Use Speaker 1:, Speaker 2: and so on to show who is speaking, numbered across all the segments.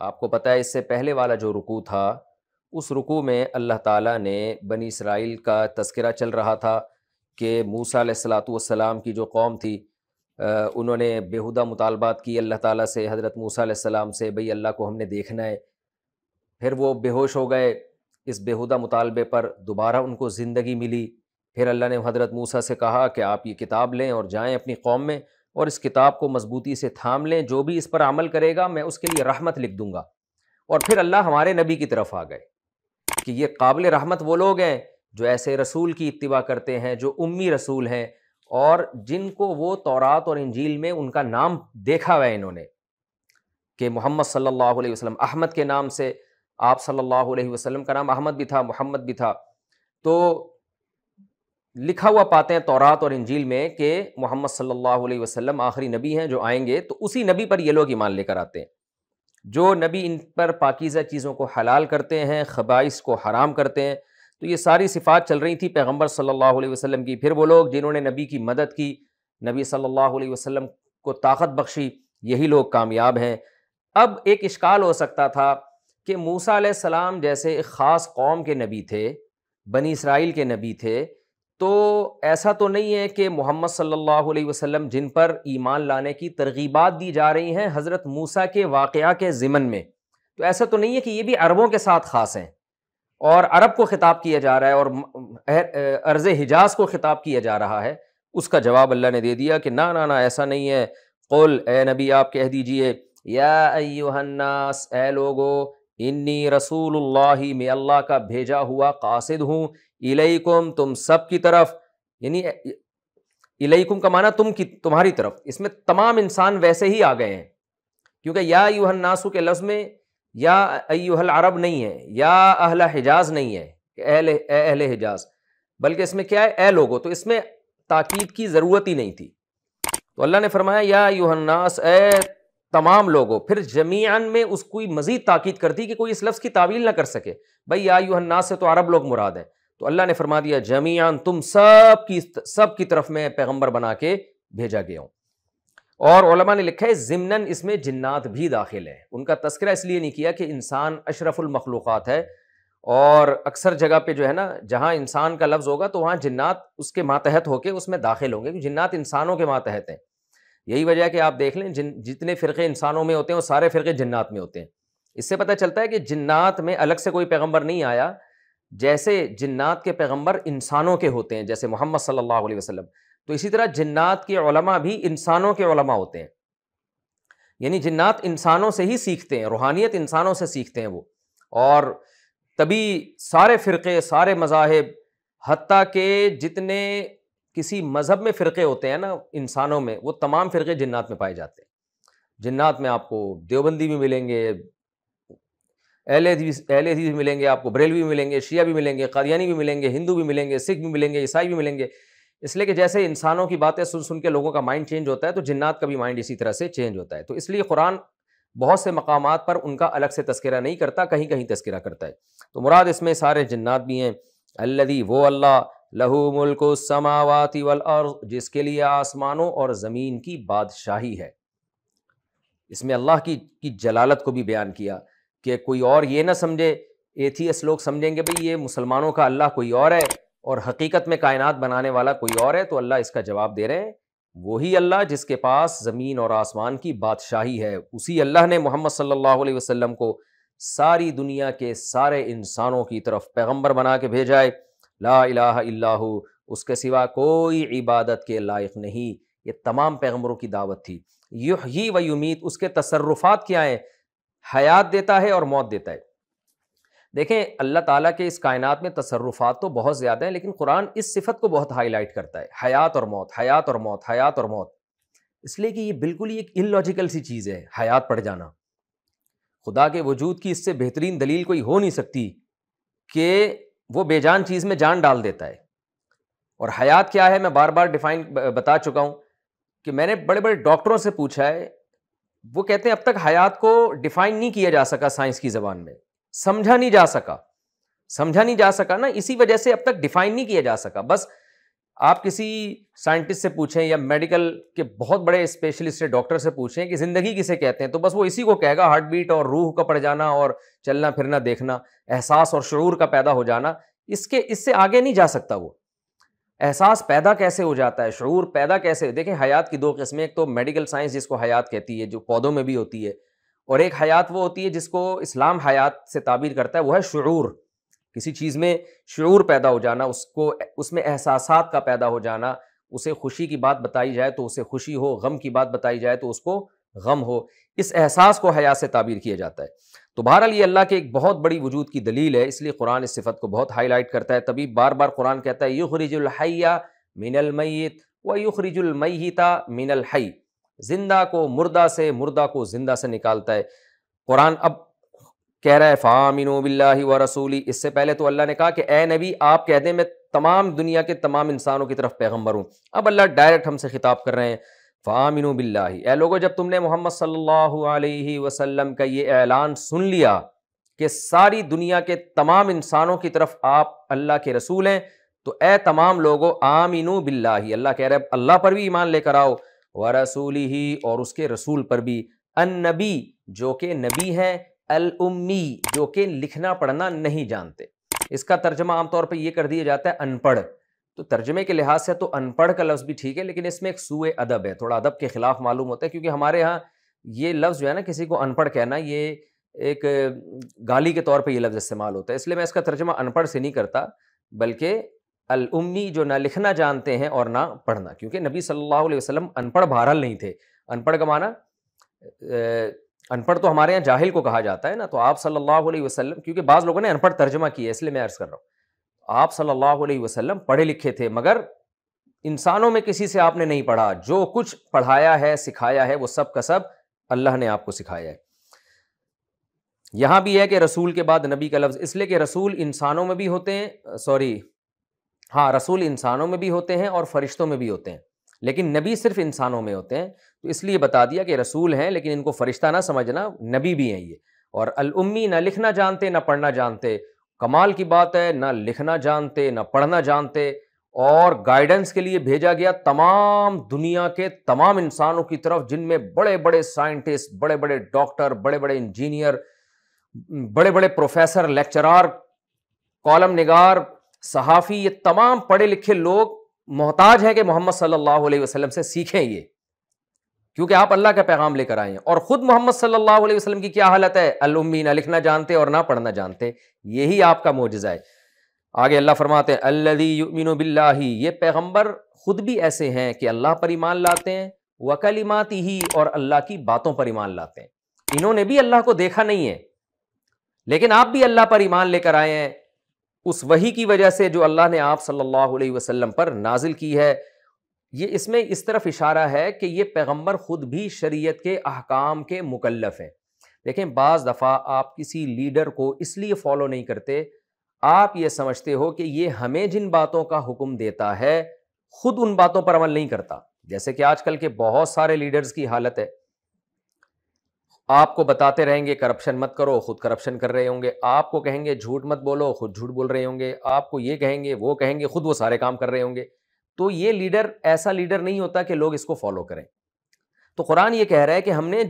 Speaker 1: آپ کو پتہ ہے اس سے پہلے والا جو رکوع تھا اس رکوع میں اللہ تعالیٰ نے بنی اسرائیل کا تذکرہ چل رہا تھا کہ موسیٰ علیہ الصلاۃ والسلام کی جو قوم تھی انہوں نے بیہودہ مطالبات کی اللہ تعالیٰ سے، حضرت موسیٰ علیہ السلام سے، بھئی اللہ کو ہم نے دیکھنا ہے. پھر وہ بے ہوش ہو گئے، اس بیہودہ مطالبے پر دوبارہ ان کو زندگی ملی. پھر اللہ نے حضرت موسیٰ سے کہا کہ آپ یہ کتاب لیں اور جائیں اپنی قوم میں اور اس کتاب کو مضبوطی سے تھام لیں، جو بھی اس پر عمل کرے گا میں اس کے لیے رحمت لکھ دوں گا. اور پھر اللہ ہمارے نبی کی طرف آ گئے کہ یہ قابل رحمت وہ لوگ ہیں جو ایسے رسول کی اتباع کرتے ہیں جو امی رسول ہیں، اور جن کو وہ تورات اور انجیل میں ان کا نام دیکھا ہوا ہے انہوں نے کہ محمد صلی اللہ علیہ وسلم، احمد کے نام سے آپ صلی اللہ علیہ وسلم کا نام احمد بھی تھا، محمد بھی تھا، تو لکھا ہوا پاتے ہیں تورات اور انجیل میں کہ محمد صلی اللہ علیہ وسلم آخری نبی ہیں جو آئیں گے. تو اسی نبی پر یہ لوگ ایمان لے کر آتے ہیں. جو نبی ان پر پاکیزہ چیزوں کو حلال کرتے ہیں، خبائث کو حرام کرتے ہیں. تو یہ ساری صفات چل رہی تھی پیغمبر صلی اللہ علیہ وسلم کی. پھر وہ لوگ جنہوں نے نبی کی مدد کی، نبی صلی اللہ علیہ وسلم کو طاقت بخشی، یہی لوگ کامیاب ہیں. اب ایک اشکال ہو سکتا تھا کہ موسیٰ علیہ السلام جیسے ایک خاص قوم کے نبی تھے، بنی اسرائیل کے نبی تھے، تو ایسا تو نہیں ہے کہ محمد صلی اللہ علیہ وسلم جن پر ایمان لانے کی ترغیبات دی جا رہی ہیں حضرت موسیٰ کے واقعہ کے ضمن میں، تو ایسا تو نہیں ہے کہ یہ بھی عربوں کے ساتھ خاص ہیں اور عرب کو خطاب کیا جا رہا ہے اور ارض حجاز کو خطاب کیا جا رہا ہے. اس کا جواب اللہ نے دے دیا کہ نہ نہ نہ ایسا نہیں ہے. قل، اے نبی آپ کہہ دیجئے، یا ایھا الناس، اے لوگو، انی رسول اللہ، میں اللہ کا بھیجا ہوا قاصد ہوں، الیکم، تم سب کی طرف. یعنی الیکم کا معنی تمہاری طرف، اس میں تمام انسان ویسے ہی آ گئے ہیں، کیونکہ یا ایھا الناس کے لفظ میں یا ایھا العرب نہیں ہے، یا اہل حجاز نہیں ہے کہ اہل حجاز، بلکہ اس میں کیا ہے، اے لوگو. تو اس میں تاکید کی ضرورت ہی نہیں تھی. تو اللہ نے فرمایا یا ایھا الناس، اے تمام لوگوں. پھر جمیعاً میں اس کوئی مزید تاکید کر دی کہ کوئی اس لفظ کی تعویل نہ کر سکے، بھئی یا ایھا الناس سے تو عرب لوگ مراد ہیں. تو اللہ نے فرما دیا جمیعاً، تم سب کی طرف میں پیغمبر بنا کے بھیجا گیا ہوں. اور علماء نے لکھا ہے ضمناً اس میں جنات بھی داخل ہیں. ان کا تذکرہ اس لیے نہیں کیا کہ انسان اشرف المخلوقات ہے، اور اکثر جگہ پہ جو ہے نا جہاں انسان کا لفظ ہوگا تو وہاں جنات اس کے ماتحت ہو کے اس میں داخل ہوں گے، کیونکہ جنات انسانوں کے ماتحت ہیں. یہی وجہ ہے کہ آپ دیکھ لیں جتنے فرقے انسانوں میں ہوتے ہیں وہ سارے فرقے جنات میں ہوتے ہیں. اس سے پتہ چلتا ہے کہ جنات میں الگ سے کوئی پیغمبر نہیں آیا، جیسے جنات کے پیغمبر انسانوں کے ہوتے ہیں جیسے محمد صلی اللہ علیہ وسلم، تو اسی طرح جنات کے علماء بھی انسانوں کے علماء ہوتے ہیں. یعنی جنات انسانوں سے ہی سیکھتے ہیں، روحانیت انسانوں سے سیکھتے ہیں وہ. اور تبھی سارے فرقے، سارے مذاہب، حتیٰ کہ جتنے کسی مذہب میں فرقے ہوتے ہیں نا انسانوں میں، وہ تمام فرقے جنات میں پائے جاتے ہیں. جنات میں آپ کو دیوبندی بھی ملیں گے، اہل حدیث بھی ملیں گے، آپ کو بریلوی بھی ملیں گے، شیعہ بھی ملیں گے، قادیانی بھی ملیں گے، ہندو بھی ملیں گے، سکھ بھی ملیں گے، عیسائی بھی ملیں گے. اس لیے کہ جیسے انسانوں کی باتیں سن سن کے لوگوں کا مائنڈ چینج ہوتا ہے تو جنات کا بھی مائنڈ اسی طرح سے چینج ہوتا ہے. تو اس لیے قرآن بہت سے مقامات پر ان کا الگ سے تذکرہ نہیں کرتا، کہیں کہیں تذکرہ کرتا ہے. تو مراد اس میں سارے جنات بھی ہیں. الذی، وہ اللہ، لہو ملک السماوات والارض، جس کے لیے آسمانوں اور زمین کی بادشاہی ہے. اس میں اللہ کی جلالت کو بھی بیان کیا کہ کوئی اور یہ نہ سمجھے، ایتھیس لوگ سمجھیں گے بھئی یہ مسلمانوں کا اللہ کوئی اور ہے اور حقیقت میں کائنات بنانے والا کوئی اور ہے. تو اللہ اس کا جواب دے رہے ہیں، وہی اللہ جس کے پاس زمین اور آسمان کی بادشاہی ہے، اسی اللہ نے محمد صلی اللہ علیہ وسلم کو ساری دنیا کے سارے انسانوں کی طرف پیغمبر بنا کے بھیجا ہے. لا الہ الا ہو، اس کے سوا کوئی عبادت کے لائق نہیں. یہ تمام پیغمبروں کی دعوت تھی. یحیی و یمیت، اس کے تصرفات کیا ہیں؟ حیات دیتا ہے اور موت دیتا ہے. دیکھیں اللہ تعالیٰ کے اس کائنات میں تصرفات تو بہت زیادہ ہیں، لیکن قرآن اس صفت کو بہت ہائی لائٹ کرتا ہے، حیات اور موت، حیات اور موت، حیات اور موت. اس لیے کہ یہ بالکل ہی ایک ان لاجیکل سی چیز ہے، حیات پڑ جانا. خدا کے وجود کی اس سے بہترین دلیل کوئی ہو نہیں سکتی کہ وہ بے جان چیز میں جان ڈال دیتا ہے. اور حیات کیا ہے میں بار بار بتا چکا ہوں کہ میں نے بڑے بڑے ڈاکٹروں سے پوچھا ہے، وہ کہتے ہیں اب تک حیات کو ڈیفائن نہیں کیا جا سکا سائنس کی زبان میں، سمجھا نہیں جا سکا نا، اسی وجہ سے اب تک ڈیفائن نہیں کیا جا سکا. بس آپ کسی سائنٹسٹ سے پوچھیں یا میڈیکل کے بہت بڑے اسپیشلسٹ سے ڈاکٹر سے پوچھیں کہ زندگی کسے کہتے ہیں، تو بس وہ اسی کو کہے گا، ہارٹ بیٹ اور روح کا پڑ جانا اور چلنا پھرنا دیکھنا، احساس اور شعور کا پیدا ہو جانا، اس سے آگے نہیں جا سکتا وہ۔ احساس پیدا کیسے ہو جاتا ہے، شعور پیدا کیسے؟ دیکھیں حیات کی دو قسمیں، ایک تو میڈیکل سائنس جس کو حیات کہتی ہے جو پودوں میں بھی ہوتی ہے، اور ایک حیات وہ ہوتی ہے جس کو اسلام حیات سے تعبیر کرتا ہے، وہ ہے شعور، کسی چیز میں شعور پیدا ہو جانا، اس میں احساسات کا پیدا ہو جانا، اسے خوشی کی بات بتائی جائے تو اسے خوشی ہو، غم کی بات بتائی جائے تو اس کو غم ہو، اس احساس کو حیات سے تعبیر کیا جاتا ہے۔ تو بہرحال یہ اللہ کے ایک بہت بڑی وجود کی دلیل ہے، اس لیے قرآن اس صفت کو بہت ہائی لائٹ کرتا ہے، تبھی بار بار قرآن کہتا ہے یخرج الحی من المیت ویخرج المیت من الحی، زندہ کو مردہ سے، مردہ کو زندہ سے نکالتا ہے۔ قرآن اب کہہ رہا ہے فآمنوا باللہ ورسولہ، اس سے پہلے تو اللہ نے کہا کہ اے نبی آپ کہہ دیں میں تمام دنیا کے تمام انسانوں کی طرف پیغمبر ہوں، اب اللہ ڈائریکٹ ہم سے خطاب کر رہے ہیں فآمنوا باللہ، اے لوگو جب تم نے محمد صلی اللہ علیہ وسلم کا یہ اعلان سن لیا کہ ساری دنیا کے تمام انسانوں کی طرف آپ اللہ کے رسول ہیں، تو اے تمام لوگو آمنوا باللہ، اللہ کہہ رہے ہیں اللہ پر بھی ایمان لے کر آؤ، ورسولہ اور اس کے رسول پر بھی، النبی جو کہ نبی ہیں، الامی جو کہ لکھنا پڑھنا نہیں جانتے۔ اس کا ترجمہ عام طور پہ یہ کر دیا جاتا ہے ان پڑھ، تو ترجمے کے لحاظ سے تو ان پڑھ کا لفظ بھی ٹھیک ہے، لیکن اس میں ایک سوء ادب ہے، تھوڑا ادب کے خلاف معلوم ہوتا ہے، کیونکہ ہمارے ہاں یہ لفظ جو ہے نا کسی کو ان پڑھ کہنا یہ ایک گالی کے طور پہ یہ لفظ استعمال ہوتا ہے، اس لیے میں اس کا ترجمہ ان پڑھ سے نہیں کرتا، بلکہ الامی جو نہ لکھنا جانتے ہیں اور نہ پڑھنا، کیونکہ نبی صلی اللہ علیہ وسلم ان پڑھ بہرحال نہیں تھے۔ ان پڑھ کا معنی ان پڑھ تو ہمارے یہاں جاہل کو کہا جاتا ہے نا، تو آپ صلی اللہ علیہ وسلم، کیونکہ بعض لوگوں نے ان پڑھ ترجمہ کیا ہے اس لیے میں عرض کر رہا ہوں، آپ صلی اللہ علیہ وسلم پڑھے لکھے تھے، مگر انسانوں میں کسی سے آپ نے نہیں پڑھا، جو کچھ پڑھایا ہے سکھایا ہے وہ سب کا سب اللہ نے آپ کو سکھایا ہے۔ یہاں بھی ہے کہ رسول کے بعد نبی کا لفظ، اس لیے کہ رسول انسانوں میں بھی ہوتے ہیں، رسول انسانوں میں بھی ہوتے ہیں اور فرشتوں میں بھی ہوتے ہیں، لیکن نبی صرف انسانوں میں ہوتے ہیں، تو اس لیے بتا دیا کہ رسول ہیں لیکن ان کو فرشتہ نہ سمجھنا، نبی بھی ہیں یہ۔ اور الامی نہ لکھنا جانتے نہ پڑھنا جانتے، کمال کی بات ہے، نہ لکھنا جانتے نہ پڑھنا جانتے، اور گائیڈنس کے لیے بھیجا گیا تمام دنیا کے تمام انسانوں کی طرف، جن میں بڑے بڑے سائنٹسٹ، بڑے بڑے ڈاکٹر، بڑے بڑے انجینئر، بڑے بڑے پروفیسر، لیکچرار، کالم نگار، صحافی، یہ تمام پڑھے لکھے لوگ محتاج ہیں کہ محمد صلی اللہ علیہ وسلم سے سیکھیں یہ، کیونکہ آپ اللہ کا پیغام لے کر آئے ہیں، اور خود محمد صلی اللہ علیہ وسلم کی کیا حالت ہے، الامی، نہ لکھنا جانتے اور نہ پڑھنا جانتے، یہی آپ کا معجزہ ہے۔ آگے اللہ فرماتے ہیں الذی یؤمن باللہ، یہ پیغمبر خود بھی ایسے ہیں کہ اللہ پر ایمان لاتے ہیں، وکلماتہ اور اللہ کی باتوں پر ایمان لاتے ہیں، انہوں نے بھی اللہ کو دیکھا نہیں ہے، لیکن آپ بھی اللہ پر ایمان لے کر آئے ہیں اس وحی کی وجہ سے جو اللہ نے آپ صلی اللہ علیہ وسلم پر نازل کی ہے۔ یہ اس میں اس طرف اشارہ ہے کہ یہ پیغمبر خود بھی شریعت کے احکام کے مکلف ہیں۔ دیکھیں بعض دفعہ آپ کسی لیڈر کو اس لیے فالو نہیں کرتے، آپ یہ سمجھتے ہو کہ یہ ہمیں جن باتوں کا حکم دیتا ہے خود ان باتوں پر عمل نہیں کرتا، جیسے کہ آج کل کے بہت سارے لیڈرز کی حالت ہے، آپ کو بتاتے رہیں گے کرپشن مت کرو، خود کرپشن کر رہے ہوں گے، آپ کو کہیں گے جھوٹ مت بولو، خود جھوٹ بول رہے ہوں گے، آپ کو یہ کہیں گے وہ کہیں گے، خود وہ سارے کام کر رہے ہوں گے۔ تو یہ لیڈر ایسا لیڈر نہیں ہوتا کہ لوگ اس کو فالو کریں۔ تو قرآن یہ کہہ رہا ہے کہ ہم نے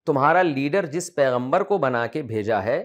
Speaker 1: تمہارا لیڈر جس پیغمبر کو بنا کے بھیجا ہے،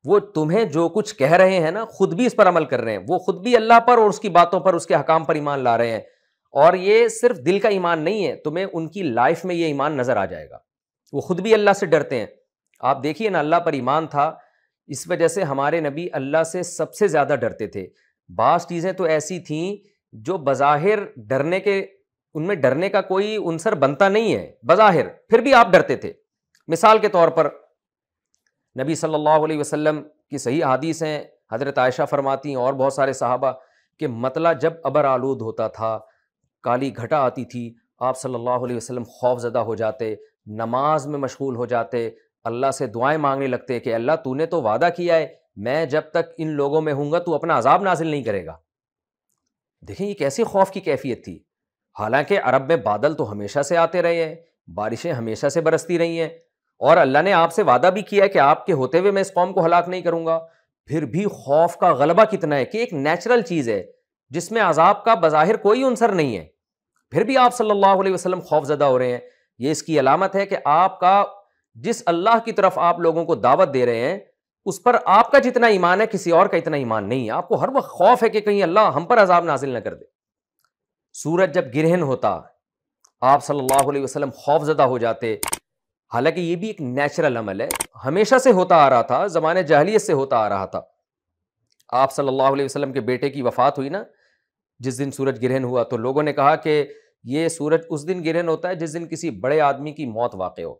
Speaker 1: وہ تمہیں جو کچھ کہہ رہے ہیں نا خود بھی اس پر عمل کر رہے ہیں، وہ خود بھی اللہ پر اور اس کی باتوں پر، اس کے احکام پر ایمان لا رہے ہیں، اور یہ صرف دل کا ایمان نہیں ہے، تمہیں ان کی لائف میں یہ ایمان نظر آ جائے گا، وہ خود بھی اللہ سے ڈرتے ہیں۔ آپ دیکھیے نا، اللہ پر ایمان تھا، اس وجہ سے ہمارے نبی اللہ سے سب سے زیادہ ڈرتے تھے۔ بعض چیزیں تو ایسی تھیں جو بظاہر ڈرنے کے، ان میں ڈرنے کا کوئی عنصر بنتا نہیں ہے بظاہر، پھر بھی آپ ڈرتے تھے۔ مثال کے طور پر نبی صلی اللہ علیہ وسلم کی صحیح حدیث ہیں، حضرت عائشہ فرماتی ہیں اور بہت سارے صحابہ کہ مطلع جب ابر آلود ہوتا تھا، کالی گھٹا آتی تھی، آپ صلی اللہ علیہ وسلم خوف زدہ ہو جاتے، نماز میں مشغول ہو جاتے، اللہ سے دعائیں مانگنے لگتے کہ اللہ تو نے تو وعدہ کیا ہے میں جب تک ان لوگوں میں ہوں گا تو اپنا عذاب نازل نہیں کرے گا۔ دیکھیں یہ کیسی خوف کی کیفیت تھی، حالانکہ عرب میں بادل تو ہمیشہ سے آتے رہے ہیں، بارشیں ہمیشہ سے برستی رہی ہیں، اور اللہ نے آپ سے وعدہ بھی کیا ہے کہ آپ کے ہوتے ہوئے میں اس قوم کو ہلاک نہیں کروں گا، پھر بھی خوف کا غلبہ کتنا ہے کہ ایک نیچرل چیز ہے، جس میں عذاب کا بظاہر کوئی عنصر نہیں ہے، پھر بھی آپ صلی اللہ علیہ وسلم خوف زدہ ہو رہے ہیں، یہ اس کی علامت ہے کہ آپ کا جس اللہ کی طرف آپ لوگوں کو دعوت دے رہے ہیں اس پر آپ کا جتنا ایمان ہے کسی اور کا اتنا ایمان نہیں ہے، آپ کو ہر وقت خوف ہے کہ کہیں اللہ ہم پر عذاب نازل نہ کر دے۔ سورج جب گرہن ہوتا آپ صلی اللہ علیہ وسلم خوف زدہ ہو جاتے، حالانکہ یہ بھی ایک نیچرل عمل ہے، ہمیشہ سے ہوتا آ رہا تھا، زمانے جاہلیت سے ہوتا آ رہا تھا۔ آپ صلی اللہ علیہ وسلم کے بیٹے کی وفات ہوئی نا، جس دن سورج گرہن ہوا تو لوگوں نے کہا کہ یہ سورج اس دن گرہن ہوتا ہے جس دن کسی بڑے آدمی کی موت واقع ہو،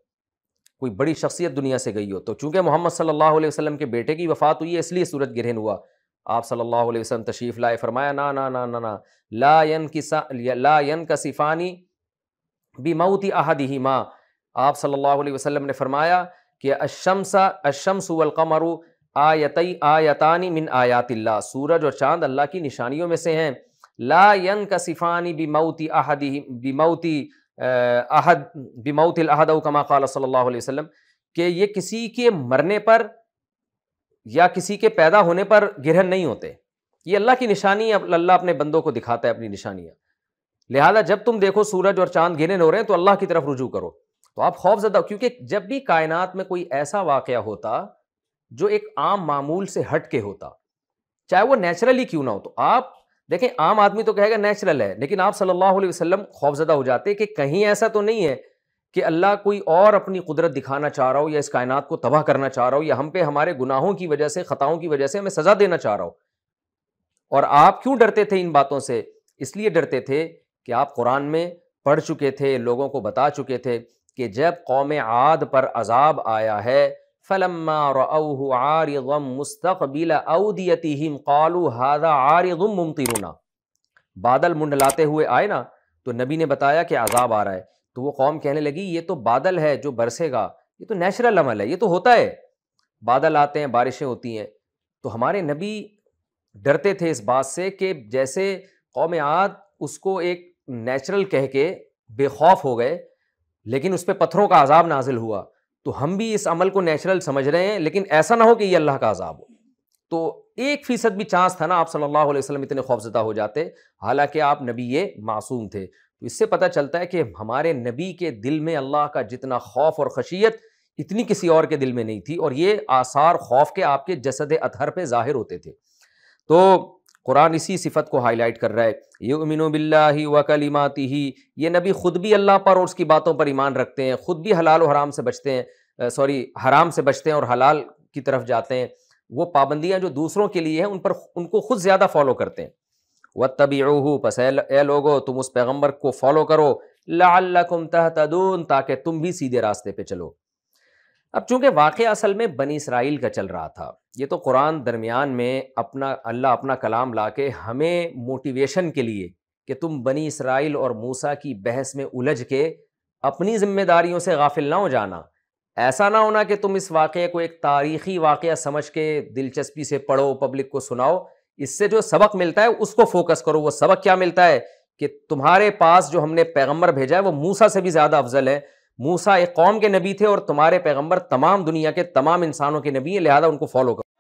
Speaker 1: کوئی بڑی شخصیت دنیا سے گئی ہو، تو چونکہ محمد صلی اللہ علیہ وسلم کے بیٹے کی وفات ہوئی ہے اس لیے سورج گرہن ہوا۔ آپ صلی اللہ علیہ وسلم تشریف لائے، فرمایا نا نا نا نا نا لا ينکسفان بموت احدہما، آپ صلی اللہ علیہ وسلم نے فرمایا کہ الشمس والقمر آیتان من آیات اللہ، سورج اور چاند اللہ کی نشانیوں میں سے ہیں، لا ينکسفان بموت الاحد او کما قال صلی اللہ علیہ وسلم، کہ یہ کسی کے مرنے پر یا کسی کے پیدا ہونے پر گرہن نہیں ہوتے، یہ اللہ کی نشانی ہے، اللہ اپنے بندوں کو دکھاتا ہے اپنی نشانیاں، لہذا جب تم دیکھو سورج اور چاند گرہن ہو رہے ہیں تو اللہ کی طرف رجوع کرو۔ تو آپ خوف زدہ، کیونکہ جب بھی کائنات میں کوئی ایسا واقعہ ہوتا جو ایک عام معمول سے ہٹ کے ہوتا، چاہے وہ نیچرلی کیوں نہ ہو، تو آپ دیکھیں عام آدمی تو کہے گا نیچرل ہے، لیکن آپ صلی اللہ علیہ وسلم خوف زدہ ہو جاتے کہ کہیں ایسا تو نہیں ہے کہ اللہ کوئی اور اپنی قدرت دکھانا چاہ رہا ہو یا اس کائنات کو تباہ کرنا چاہ رہا ہو یا ہم پہ ہمارے گناہوں کی وجہ سے، خطاؤں کی وجہ سے ہمیں سزا دینا چاہ رہا ہو۔ اور آپ کیوں ڈرتے تھے ان باتوں سے؟ اس لیے ڈرتے تھے کہ آپ قرآن میں پڑھ چکے تھے، لوگوں کو بتا چکے تھے کہ جب قوم عاد پر عذاب آیا ہے فَلَمَّا رَأَوْهُ عَارِضًا مُسْتَقْبِلَ أَوْدِيَتِهِمْ قَالُوا هَذَا عَارِضٌ مُمْطِرُنَا، بادل منڈلاتے ہوئے آئے نا تو نبی نے بتایا کہ عذاب آ رہا ہے، تو وہ قوم کہنے لگی یہ تو بادل ہے جو برسے گا، یہ تو نیچرل عمل ہے، یہ تو ہوتا ہے، بادل آتے ہیں بارشیں ہوتی ہیں۔ تو ہمارے نبی ڈرتے تھے اس بات سے کہ جیسے قوم عاد اس کو ایک نیچرل کہہ کے بے خوف ہو گئے لیکن اس پہ پتھروں کا عذاب نازل ہوا، تو ہم بھی اس عمل کو نیچرل سمجھ رہے ہیں، لیکن ایسا نہ ہو کہ یہ اللہ کا عذاب ہو۔ تو 1% بھی چانس تھا نا آپ صلی اللہ علیہ وسلم اتنے خوفزدہ ہو جاتے، حالانکہ آپ نبی معصوم تھے۔ تو اس سے پتہ چلتا ہے کہ ہمارے نبی کے دل میں اللہ کا جتنا خوف اور خشیت اتنی کسی اور کے دل میں نہیں تھی، اور یہ آثار خوف کے آپ کے جسد اطہر پہ ظاہر ہوتے تھے۔ تو قرآن اسی صفت کو ہائی لائٹ کر رہا ہے، یؤمنو باللہ وکلماتہ، یہ نبی خود بھی اللہ پر اور اس کی باتوں پر ایمان رکھتے ہیں، خود بھی حلال و حرام سے بچتے ہیں، حرام سے بچتے ہیں اور حلال کی طرف جاتے ہیں، وہ پابندیاں جو دوسروں کے لیے ہیں ان کو خود زیادہ فالو کرتے ہیں۔ واتبعوہ، پس اے لوگو تم اس پیغمبر کو فالو کرو، لعلکم تہتدون، تاکہ تم بھی سیدھے راستے پہ چلو۔ اب چونکہ واقعہ اصل میں بنی اسرائیل کا چل رہا تھا، یہ تو قرآن درمیان میں اللہ اپنا کلام لا کے ہمیں موٹیویشن کے لیے کہ تم بنی اسرائیل اور موسیٰ کی بحث میں الجھ کے اپنی ذمہ داریوں سے غافل نہ ہو جانا، ایسا نہ ہونا کہ تم اس واقعے کو ایک تاریخی واقعہ سمجھ کے دلچسپی سے پڑھو، پبلک کو سناؤ، اس سے جو سبق ملتا ہے اس کو فوکس کرو۔ وہ سبق کیا ملتا ہے کہ تمہارے پاس جو ہم نے پیغمبر بھیجا ہے وہ موسیٰ سے بھی زیادہ افضل ہے، موسیٰ ایک قوم کے نبی تھے اور تمہارے پیغمبر تمام دنیا کے تمام انسانوں کے نبی ہیں، لہذا ان کو فالو کرو۔